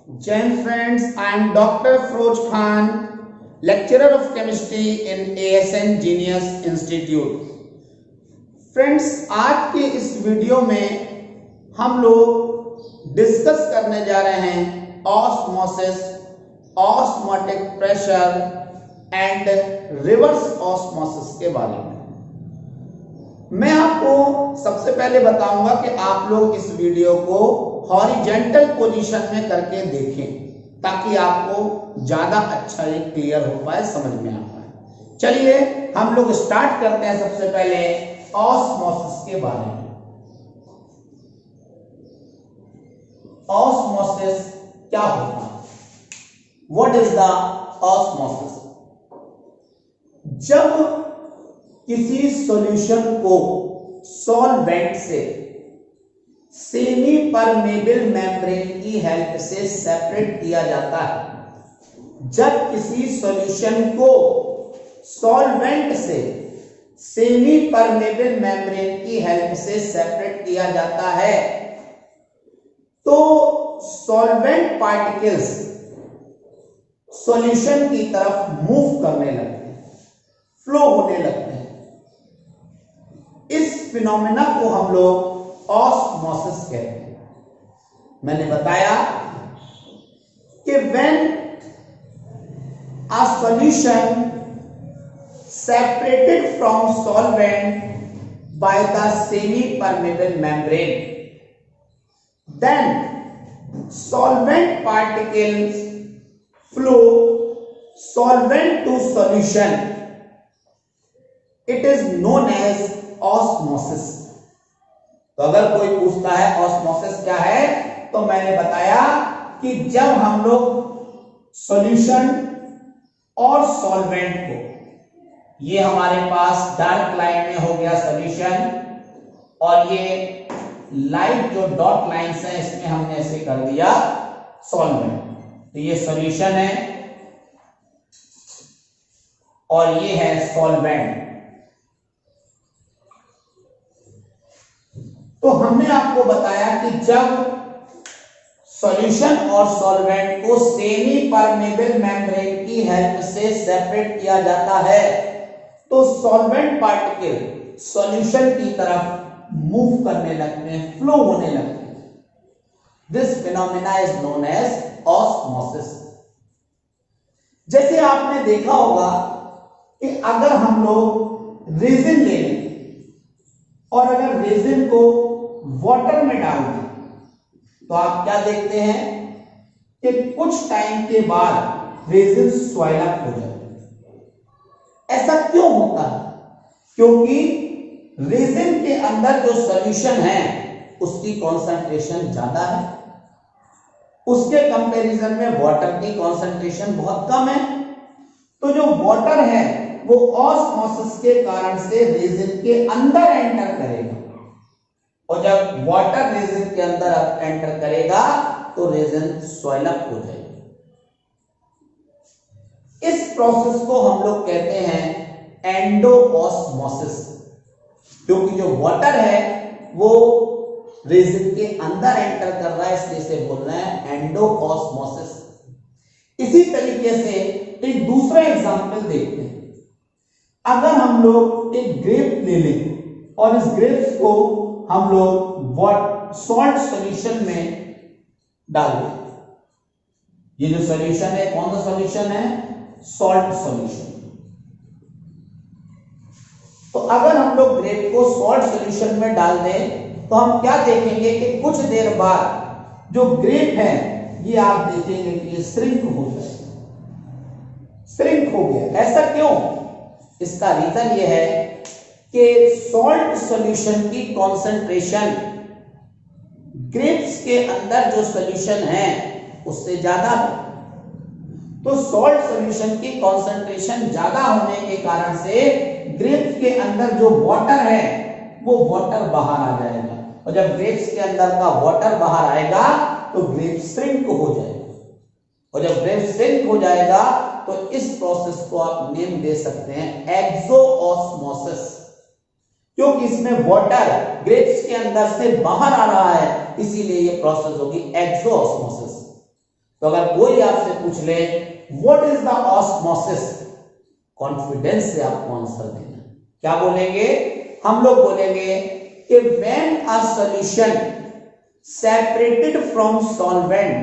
Jain friends, I am Dr. Feroz Khan, lecturer of chemistry in ASN Genius Institute. Friends, आज के इस video में हम लोग डिस्कस करने जा रहे हैं osmosis, osmotic pressure and reverse osmosis के बारे में। मैं आपको सबसे पहले बताऊंगा कि आप लोग इस वीडियो को हॉरिजेंटल पोजीशन में करके देखें ताकि आपको ज्यादा अच्छा ये क्लियर हो पाए, समझ में आ पाए। चलिए हम लोग स्टार्ट करते हैं सबसे पहले ऑस्मोसिस के बारे में। ऑस्मोसिस क्या होता है? What is the osmosis? जब किसी सॉल्यूशन को सॉल्वेंट से सेमी परमेबल मेम्ब्रेन की हेल्प से सेपरेट किया जाता है, जब किसी सॉल्यूशन को सॉल्वेंट से सेमी परमेबल मेम्ब्रेन की हेल्प से सेपरेट किया जाता है तो सॉल्वेंट पार्टिकल्स सॉल्यूशन की तरफ मूव करने लगते हैं, फ्लो होने लगते हैं। इस फिनोमेना को हम लोग ऑस्मोसिस कहते हैं। मैंने बताया कि when a solution separated from solvent by the semi-permeable membrane, then solvent particles flow solvent to solution. It is known as osmosis. तो अगर कोई पूछता है ऑस्मोसिस क्या है, तो मैंने बताया कि जब हम लोग सॉल्यूशन और सॉल्वेंट को, ये हमारे पास डार्क लाइन में हो गया सॉल्यूशन और ये लाइट जो डॉट लाइंस है इसमें हमने ऐसे कर दिया सॉल्वेंट। तो ये सॉल्यूशन है और ये है सॉल्वेंट। तो हमने आपको बताया कि जब सॉल्यूशन और सॉल्वेंट को सेमी परमेबल मेम्ब्रेन की हेल्प से सेपरेट किया जाता है तो सॉल्वेंट पार्टिकल सॉल्यूशन की तरफ मूव करने लगते हैं, फ्लो होने लगते हैं। This phenomena is known as osmosis. जैसे आपने देखा होगा कि अगर हम लोग रेजिन ले लें और अगर रेजिन को वाटर में डाल दें तो आप क्या देखते हैं कि कुछ टाइम के बाद रेजिन स्वेल अप हो जाता है। ऐसा क्यों होता है? क्योंकि रेजिन के अंदर जो सॉल्यूशन है उसकी कॉन्सेंट्रेशन ज्यादा है, उसके कंपैरिजन में वाटर की कॉन्सेंट्रेशन बहुत कम है। तो जो वाटर है वो ऑस्मोसिस के कारण से रेजिन के अंदर एंटर करेगा और जब वाटर रेजिन के अंदर एंटर करेगा तो रेजिन स्वेल अप हो जाएगा। इस प्रोसेस को हम लोग कहते हैं एंडोऑस्मोसिस, क्योंकि जो वाटर है वो रेजिन के अंदर एंटर कर रहा है, इसलिए से बोल रहे हैं एंडोऑस्मोसिस। इसी तरीके से एक दूसरा एग्जांपल देखते हैं। अगर हम लोग एक ग्रेप ले लें और इस ग्रेप्स को हम लोग सॉल्ट सॉल्यूशन में डाल दें, ये जो सॉल्यूशन है कौन सा सॉल्यूशन है? Salt solution. तो अगर हम लोग ग्रेप को सॉल्ट सॉल्यूशन में डाल दें तो हम क्या देखेंगे कि कुछ देर बाद जो ग्रेप है ये आप देखेंगे कि ये श्रिंक हो जाएगा, श्रिंक हो गया। ऐसा क्यों? इसका रीजन ये है कि सॉल्ट सॉल्यूशन की कॉन्सेंट्रेशन ग्रेप्स के अंदर जो सॉल्यूशन है उससे ज्यादा है। तो सॉल्ट सॉल्यूशन की कॉन्सेंट्रेशन ज्यादा होने के कारण से ग्रेप्स के अंदर जो वाटर है वो वाटर बाहर आ जाएगा और जब ग्रेप्स के अंदर का वाटर बाहर आएगा तो ग्रेप श्रिंक हो जाएगा और जब ग्रेप श्रिंक हो जाएगा तो इस प्रोसेस को आप नेम दे सकते हैं एक्सोऑस्मोसिस, क्योंकि इसमें वाटर ग्रेप्स के अंदर से बाहर आ रहा है, इसीलिए ये प्रोसेस होगी एक्सोऑस्मोसिस। तो अगर कोई आपसे पूछ ले what is the osmosis, confidence से आपको आंसर देना। क्या बोलेंगे? हम लोग बोलेंगे कि when a solution separated from solvent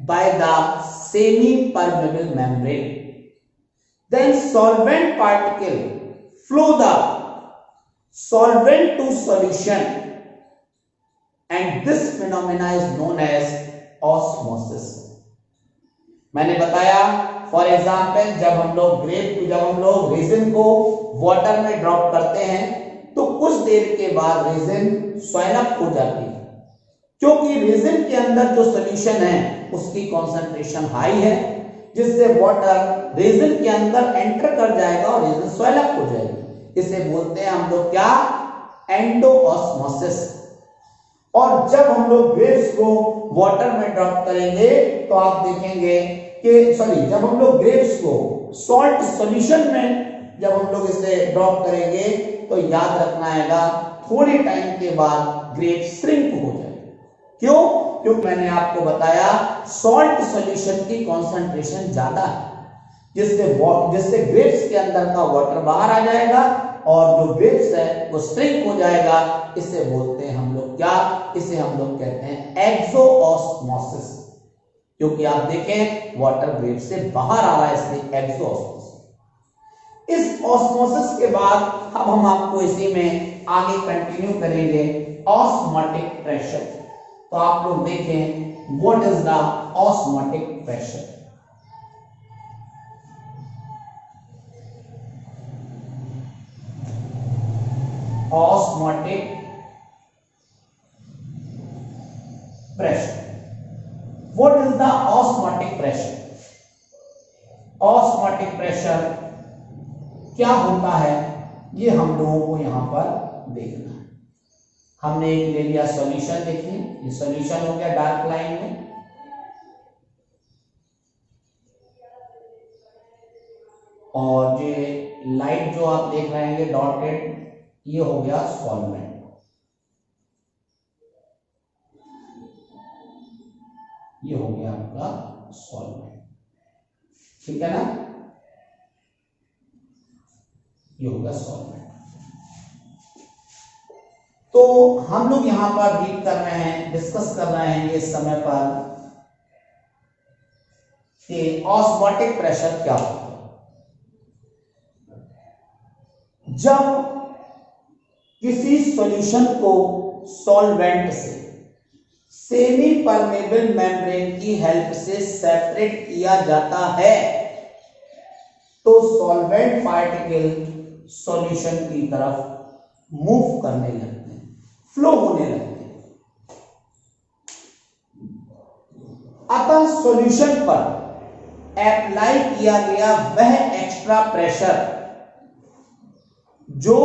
by the semi permeable membrane, then solvent particle flow the solvent to solution and this phenomena is known as osmosis। मैंने बताया फॉर एग्जाम्पल जब हम लोग रेजिन को वाटर में ड्रॉप करते हैं तो कुछ देर के बाद रेजिन स्वेल अप हो जाती है, क्योंकि रेजिन के अंदर जो सॉल्यूशन है उसकी कॉन्सेंट्रेशन हाई है, जिससे वाटर रेजिन के अंदर एंटर कर जाएगा और रेजिन स्वेल अप हो जाएगी। इसे बोलते हैं हम लोग क्या? एंडोऑस्मोसिस। और जब हम लोग ग्रेप्स को वाटर में ड्रॉप करेंगे तो आप देखेंगे कि जब हम लोग ग्रेप्स को सॉल्ट सॉल्यूशन में जब हम लोग इसे ड्रॉप करेंगे तो याद रखना आएगा थोड़े टाइम के बाद ग्रेप श्रिंक हो जाएगा। क्यों? क्योंकि मैंने आपको बताया सॉल्ट सॉल्यूशन की कॉन्सेंट्रेशन ज्यादा है, जिससे ग्रेप्स के अंदर का वाटर बाहर आ जाएगा और जो ग्रेप्स है वो श्रिंक हो जाएगा। इसे बोलते हैं हम लोग क्या? इसे हम लोग कहते हैं एक्सोऑस्मोसिस, क्योंकि आप देखें वाटर ग्रेप से बाहर आ रहा है, इसलिए एक्सोऑस्मोसिस। इस ऑस्मोसिस के बाद अब हम आपको इसी में आगे कंटिन्यू करेंगे ऑस्मोटिक प्रेशर। तो आप लोग देखें what is the osmotic pressure. Osmotic pressure, what is the osmotic pressure? Osmotic pressure क्या होता है ये हम लोगों को यहां पर देखना है। हमने एक ले लिया सॉल्यूशन, देखिए ये सॉल्यूशन हो गया डार्क लाइन में, और ये लाइट जो आप देख रहे हैं डॉटेड, ये हो गया सॉल्वेंट। ये हो गया आपका सॉल्वेंट, ठीक है ना? ये होगा सॉल्वेंट। तो हम लोग यहां पर डील कर रहे हैं, डिस्कस कर रहे हैं इस समय पर कि ऑस्मोटिक प्रेशर क्या होता है। जब किसी सॉल्यूशन को सॉल्वेंट से सेमी परमेबल मेम्ब्रेन की हेल्प से सेपरेट किया जाता है तो सॉल्वेंट पार्टिकल सॉल्यूशन की तरफ मूव करने लगते हैं, फ्लो होने लगते हैं। अतः सॉल्यूशन पर अप्लाई किया गया वह एक्स्ट्रा प्रेशर जो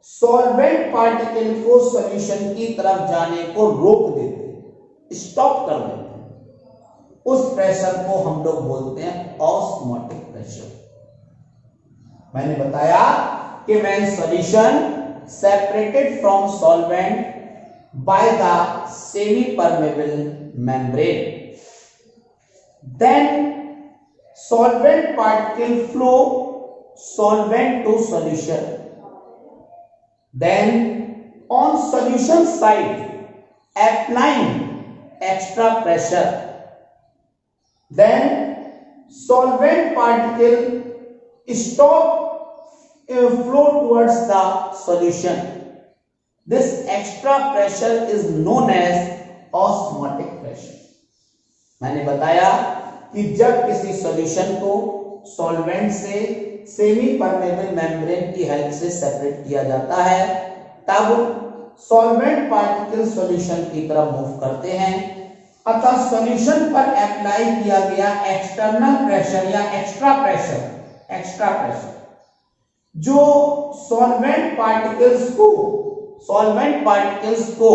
सॉल्वेंट पार्टिकल को सॉल्यूशन की तरफ जाने को रोक देते, स्टॉप कर देते, उस प्रेशर को हम लोग बोलते हैं ऑस्मोटिक प्रेशर। मैंने बताया कि when solution separated from solvent by the semi permeable membrane, then solvent particle flow solvent to solution, then on solution side applying extra pressure, then solvent particle stop flow towards the solution. This extra pressure is known as osmotic pressure। मैंने बताया कि जब किसी solution को solvent से semi permeable membrane की help से separate किया जाता है तब सॉल्वेंट पार्टिकल सॉल्यूशन की तरफ मूव करते हैं। अतः सॉल्यूशन पर अप्लाई किया गया एक्सटर्नल प्रेशर या एक्स्ट्रा प्रेशर जो सॉल्वेंट पार्टिकल्स को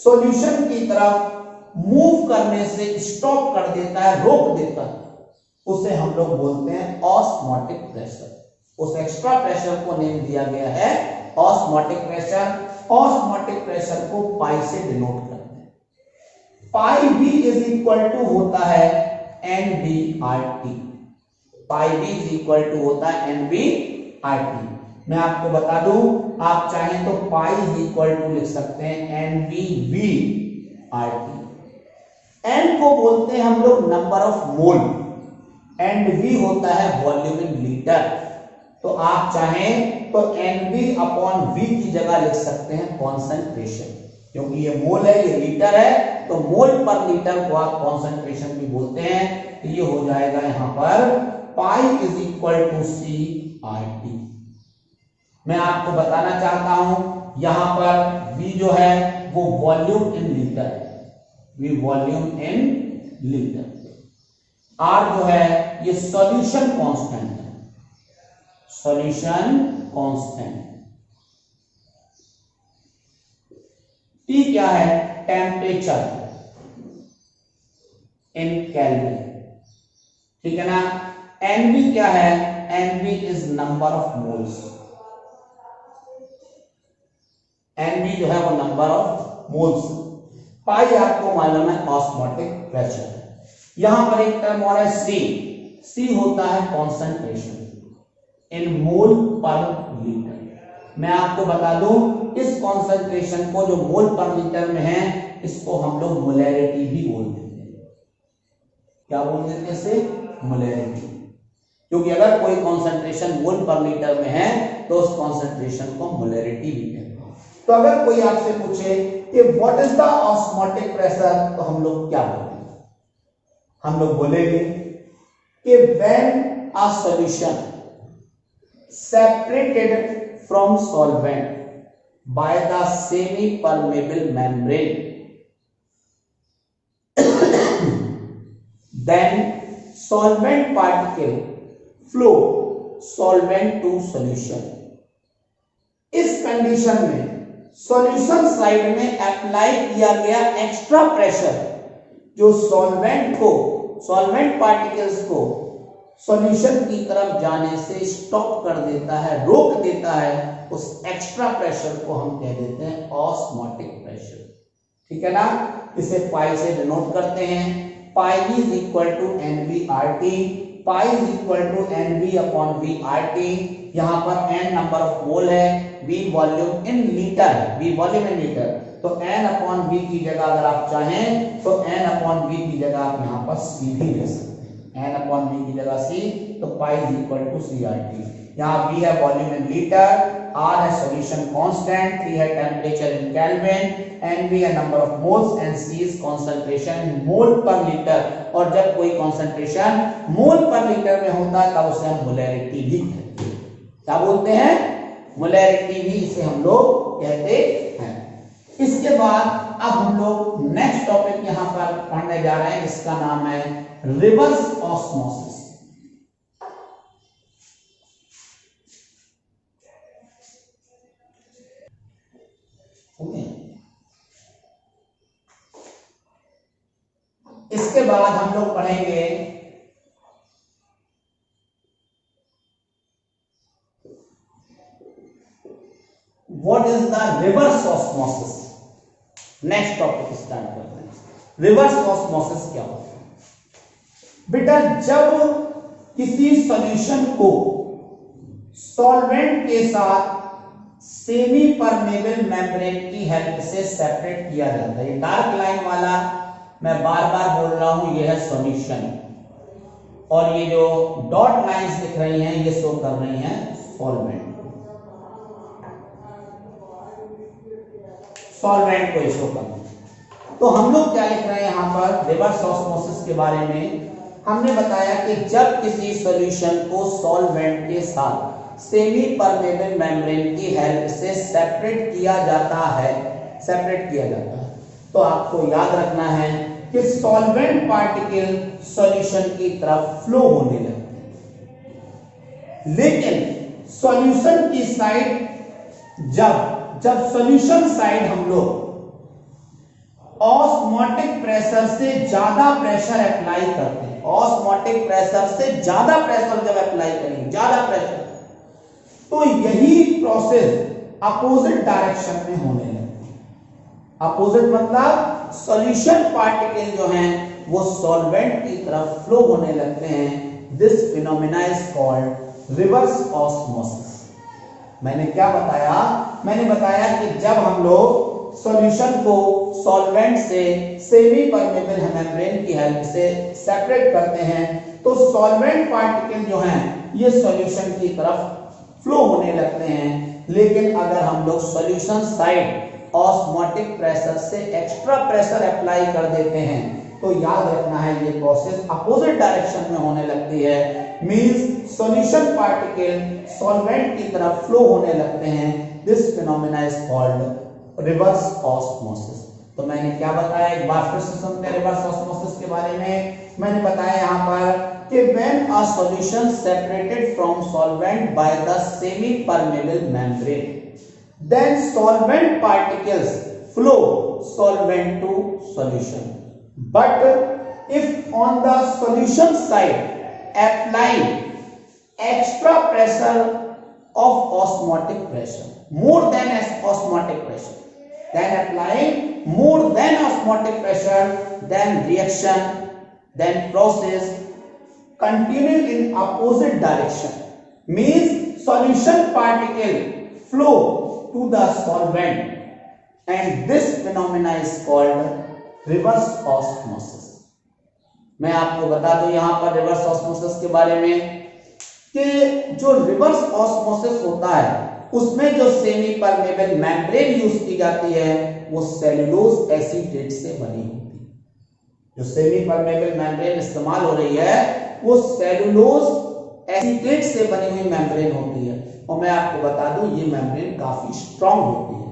सॉल्यूशन की तरफ मूव करने से स्टॉप कर देता है, रोक देता है, उसे हम लोग बोलते हैं ऑस्मोटिक प्रेशर। उस एक्स्ट्रा प्रेशर को नेम दिया गया है ऑस्मोटिक प्रेशर। ऑस्मोटिक प्रेशर को पाई से डिनोट करते हैं। Pi B is equal to होता है NBRT। Pi B is equal to होता है NBRT। मैं आपको बता दूं, आप चाहें तो पाई इज इक्वल टू लिख सकते हैं NBVRT। N को बोलते हैं हम लोग number of mole and V होता है वॉल्यूम इन लीटर। तो आप चाहें तो NB अपॉन V की जगह लिख सकते हैं कॉन्सेंट्रेशन, क्योंकि ये मोल है, ये लीटर है, तो मोल पर लीटर को आप कॉन्सेंट्रेशन भी बोलते हैं। तो ये हो जाएगा यहां पर pi is equal to CRT। मैं आपको बताना चाहता हूं यहां पर V जो है वो वॉल्यूम इन लीटर है, V volume in litre. R जो है ये सॉल्यूशन कांस्टेंट है, सॉल्यूशन कांस्टेंट। T क्या है? टेम्परेचर इन केल्विन, ठीक है ना। NB क्या है? NB is number of moles, NB जो है वो नंबर ऑफ मोल्स। पाई आपको मालूम है ऑस्मोटिक प्रेशर। यहां पर एक टर्म और है C होता है concentration in mole per litre. मैं आपको बता दूं, इस कॉन्सेंट्रेशन को जो मोल पर लीटर में है इसको हम लोग मोलैरिटी भी बोल देते हैं। क्या बोल देते हैं इसे? मोलैरिटी। क्योंकि अगर कोई कॉन्सेंट्रेशन मोल पर लीटर में है तो उस कॉन्सेंट्रेशन को मोलैरिटी भी कहते हैं। तो अगर कोई आपसे पूछे कि what is the osmotic pressure, तो हम लोग क्या बोलेंगे? हम लोग बोलेंगे कि when a solution separated from solvent by the semi permeable membrane then solvent particle flow solvent to solution। इस कंडीशन में सॉल्यूशन साइड में अप्लाई किया गया एक्स्ट्रा प्रेशर जो सॉल्वेंट पार्टिकल्स को सॉल्यूशन की तरफ जाने से स्टॉप कर देता है, रोक देता है, उस एक्स्ट्रा प्रेशर को हम कह देते हैं ऑस्मोटिक प्रेशर। ठीक है ना। इसे पाई से डिनोट करते हैं। Pi is equal to NBRT। Pi is equal to NB upon VRT। यहाँ पर N नंबर ऑफ मोल है, V वॉल्यूम इन लीटर है, V वॉल्यूम इन लीटर। तो N अपॉन V की जगह अगर आप चाहें तो N अपॉन V की जगह आप यहाँ पर C भी ले सकते हैं। N अपॉन V की जगह C, तो pi is equal to CRT। यहाँ V है वॉल्यूम इन लीटर, R है सॉल्यूशन कांस्टेंट, T है टेम्परेचर इन केल्विन, NB है number of moles and C is concentration in mole per litre. और जब कोई कंसंट्रेशन मोल पर लीटर में होता है तब उसे हम मोलैरिटी भी कहते हैं। क्या बोलते हैं? मोलैरिटी भी इसे हम लोग कहते हैं। इसके बाद अब हम लोग नेक्स्ट टॉपिक यहां पर पढ़ने जा रहे हैं, इसका नाम है रिवर्स ऑस्मोसिस। इसके बाद हम लोग पढ़ेंगे what is the reverse osmosis. Next topic start करते हैं। रिवर्स ऑस्मोसिस क्या होता है? बेटा, जब किसी सॉल्यूशन को सॉल्वेंट के साथ सेमी परमेबल मेम्ब्रेन की हेल्प से सेपरेट किया जाता है। ये डार्क लाइन वाला मैं बार बार बोल रहा हूं, ये है सॉल्यूशन, और ये जो डॉट लाइंस दिख रही हैं ये शो कर रही हैं सॉल्वेंट को शो कर रही हैं। तो हम लोग क्या लिख रहे हैं यहां पर रिवर्स ऑस्मोसिस के बारे में? हमने बताया कि जब किसी सॉल्यूशन को सॉल्वेंट के साथ सेमी परमेबल मेम्ब्रेन की हेल्प से सेपरेट किया जाता है, तो आपको याद रखना है कि सॉल्वेंट पार्टिकल सॉल्यूशन की तरफ फ्लो होने लगते हैं। लेकिन सॉल्यूशन की साइड जब सॉल्यूशन साइड हम लोग ऑस्मोटिक प्रेशर से ज्यादा प्रेशर अप्लाई करते हैं, ऑस्मोटिक प्रेशर से ज्यादा प्रेशर जब अप्लाई करेंगे, ज्यादा प्रेशर, तो यही प्रोसेस अपोजिट डायरेक्शन में होने लगती है। अपोजिट मतलब सॉल्यूशन पार्टिकल जो हैं वो सॉल्वेंट की तरफ फ्लो होने लगते हैं। This phenomena is called reverse osmosis. मैंने क्या बताया? मैंने बताया कि जब हम लोग सॉल्यूशन को सॉल्वेंट से सेमी परमेबल मेम्ब्रेन की हेल्प से सेपरेट करते हैं तो सॉल्वेंट पार्टिकल जो हैं ये सॉल्यूशन की तरफ फ्लो होने लगते हैं। लेकिन अगर हम लोग सॉल्यूशन साइड ऑस्मोटिक प्रेशर से एक्स्ट्रा प्रेशर अप्लाई कर देते हैं तो याद रखना है ये प्रोसेस अपोजिट डायरेक्शन में होने लगती है। मींस सॉल्यूशन पार्टिकल सॉल्वेंट की तरफ फ्लो होने लगते हैं। This phenomena is called reverse osmosis. तो मैंने क्या बताया, एक बार फिर से सुनते हैं रिवर्स ऑस्मोसिस के बारे में। मैंने बताया यहाँ पर कि when a solution separated from solvent by the semi permeable membrane, then solvent particles flow solvent to solution. But if on the solution side apply extra pressure of osmotic pressure, more than osmotic pressure, then applying more than osmotic pressure, then reaction, then process continue in opposite direction, means solution particle flow to the solvent, and this phenomena is called reverse osmosis. मैं आपको बता दूं यहां पर reverse osmosis के बारे में कि जो रिवर्स ऑस्मोसिस होता है उसमें जो सेमी परमेबल मेम्ब्रेन यूज की जाती है वो सेलुलोज एसीटेट से बनी होती है। जो सेमी परमेबल मेम्ब्रेन इस्तेमाल हो रही है वो सेलुलोज एसीटेट से बनी हुई मेम्ब्रेन होती है। और मैं आपको बता दूं ये मेम्ब्रेन काफी स्ट्रांग होती है।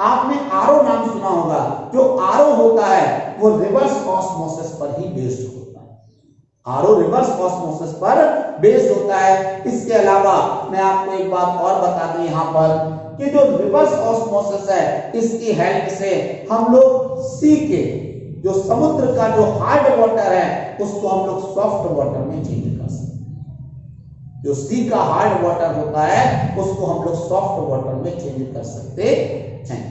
आपने आरओ नाम सुना होगा, जो आरओ होता है वो रिवर्स ऑस्मोसिस पर ही बेस्ड होता है। आरओ रिवर्स ऑस्मोसिस पर बेस्ड होता है। इसके अलावा मैं आपको एक बात और बता दूं यहाँ पर कि जो रिवर्स ऑस्मोसिस है इसकी हेल्प से हम लोग सी के जो समुद्र का जो हार्ड वाटर है उसको हम लोग सॉफ्ट वाटर में चेंज कर सकते हैं। जो सी का हार्ड वाटर होता है उसको हम लोग सॉफ्ट वाटर में चेंज कर सकते हैं।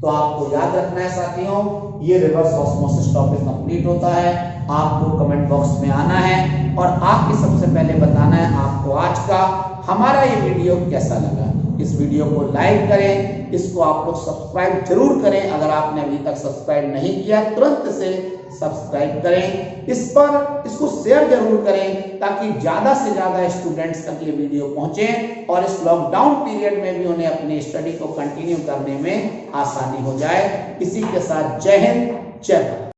तो आपको याद रखना है साथियों, ये रिवर्स ऑस्मोसिस टॉपिक कंप्लीट होता है। आपको कमेंट बॉक्स में आना है और आपके सबसे पहले बताना है आपको आज का हमारा ये वीडियो कैसा लगा। इस वीडियो को लाइक करें, इसको आप लोग सब्सक्राइब जरूर करें। अगर आपने अभी तक सब्सक्राइब नहीं किया तुरंत से सब्सक्राइब करें। इसको शेयर जरूर करें ताकि ज्यादा से ज्यादा स्टूडेंट्स तक ये वीडियो पहुंचे और इस लॉकडाउन पीरियड में भी उन्हें अपनी स्टडी को कंटिन्यू करने में आसानी हो जाए। इसी के साथ जय हिंद, जय भारत।